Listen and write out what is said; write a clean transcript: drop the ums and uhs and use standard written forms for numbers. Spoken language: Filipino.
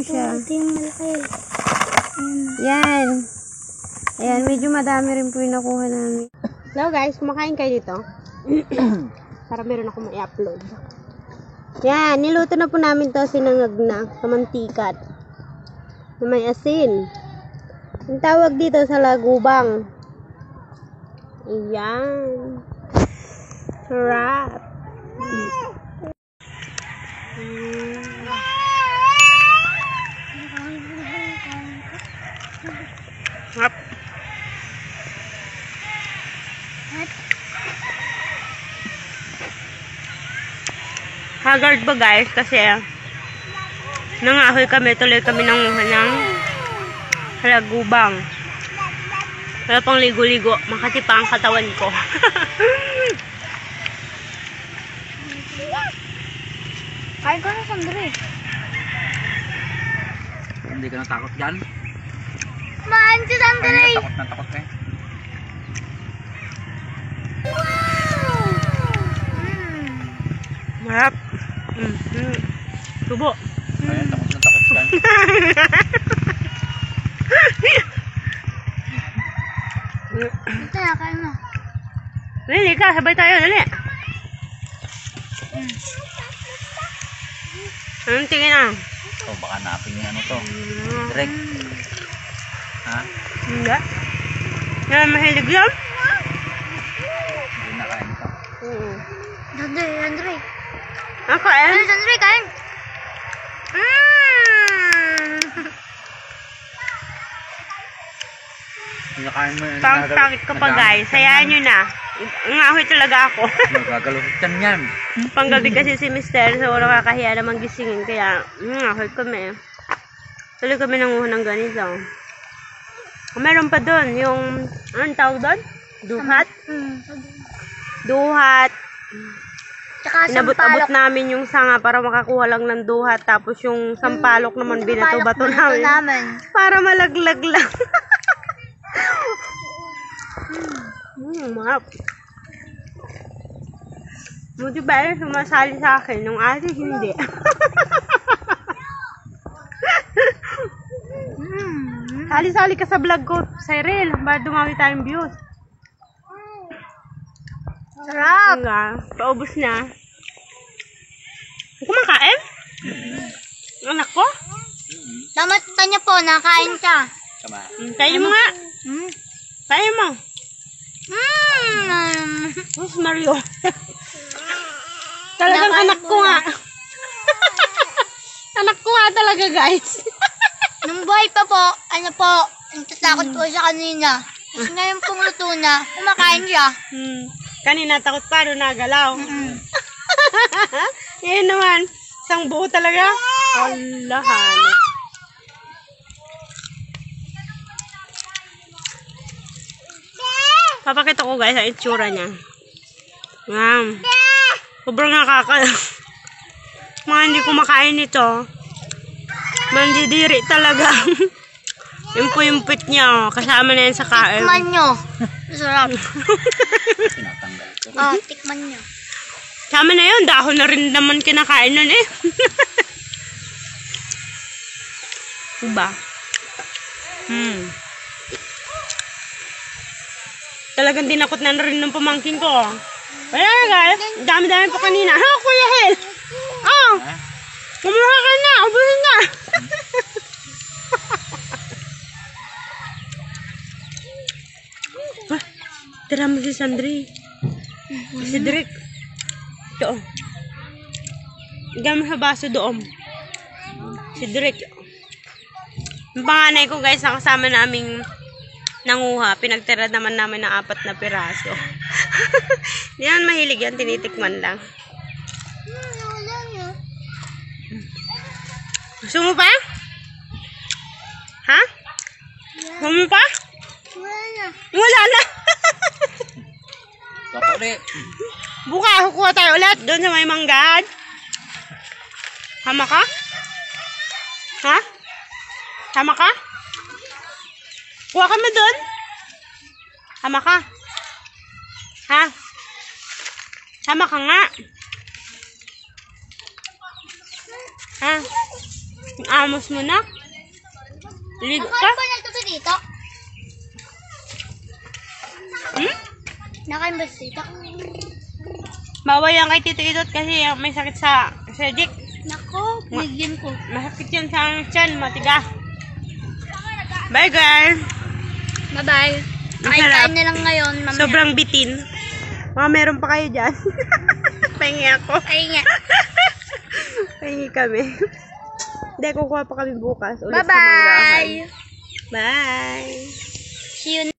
po siya. Ito yung malaki. Yan. Ayan, medyo madami rin po yung nakuha namin. Hello guys, kumakain kayo dito? Para meron ako ma-upload. Yan, niluto na po namin to, sinangag na, sa mantikat. Na may asin. Ang tawag dito sa lagubang. Ayan. Sarap. Sarap. Haggard ba guys? Kasi nangahoy kami, tuloy kami nanguha ng halagubang. Wala pang ligo-ligo. Makati pa ang katawan ko. Kain ko na sandali. Hindi ka natakot dyan? Maan si sandali. Takot na takot eh. Marap. Tubo. Ayan, takot na takot dyan. Ito na, kain mo. Dali ka, sabay tayo, dali. Anong tingin na? Oh, baka napin yung ano to. Direct. Ha? Hindi. Yan, mahilig yan. Hindi na kain to. Sandali. Ako eh. Sandali, kain. Pinakain mo yun. Pangit ka pa guys. Hayaan nyo na. Ngahoy talaga ako. Gagalukit yan yan. Panggabi kasi si Mister. So nakakahiya naman gisingin. Kaya ngahoy kami. Tuloy kami nanguha ng ganito. Meron pa doon. Yung, anong tawag doon? Duhat? Duhat. Tsaka Inabot-abot namin yung sanga para makakuha lang ng duhat. Tapos yung sampalok naman binato-bato namin. Para malaglag lang. Marap. Buti ba yun sumasali sa akin nung ate hindi. Sali-sali ka sa vlog ko, Cyril, para dumami tayong views. Sarap. Nga, paubos na. Kumakain? Anak ko? Damat niya po, nakain siya. Tama. Tayo mo nga. Tayo mo. Who's Mario? Talagang Nakain anak ko nga. Anak ko nga talaga guys. Nung buhay pa po, natatakot po siya kanina. Kasi ngayon pong luto na, kumakain siya. Kanina takot pa doon nagalaw. Yan naman. Isang buo talaga. Allahan. Papakita ko guys ang itsura niya. Sobrang nakaka. Mga hindi kumakain nito. Mandidiri talaga. Impo-impit niya. Kasama na yan sa kain. Tikman nyo. Sarap. Tinatanggal ko. Tikman nyo. Sama na yun. Dahon na rin naman kinakain nun eh. Diba? Talagang dinakot na rin ng pamangkin ko. Kaya guys, dami-dami pa kanina. Ha, Kuya Hel? Kumuha ka na. Ubuhin na. Tira mo si Sandri. Si Drake. Ito. Hanggang sa baso doon. Si Drake. Yung panganay ko guys, nakasama naming nanguha. Pinagtira naman namin ng 4 na piraso. Hindi naman mahilig yan. Tinitikman lang. Gusto mo pa? Ha? Gusto mo pa? Wala na. Baka ulit. Buka, kukuha tayo ulit. Doon sa may manggaan. Hama ka? Ha? Hama ka? Kuha kami doon. Hama ka? Ha? Hama ka nga. Ha? Amos mo na. Ligo ka. Nakain ba na ito dito? Hmm? Nakain ba dito? Bawal yan kay Tito Idot kasi may sakit sa Dick. Nako, bigyan ko. Masakit yan sa tiyan, matigas. Bye, girl. Bye-bye. Kain-kain na lang ngayon, mamaya. Sobrang bitin. Mga meron pa kayo dyan. Pahingi ako. Ay nga. Pahingi kami. Hindi, kukuha pa kami bukas. Ulit sa Bye-bye. manggahan. Bye. See you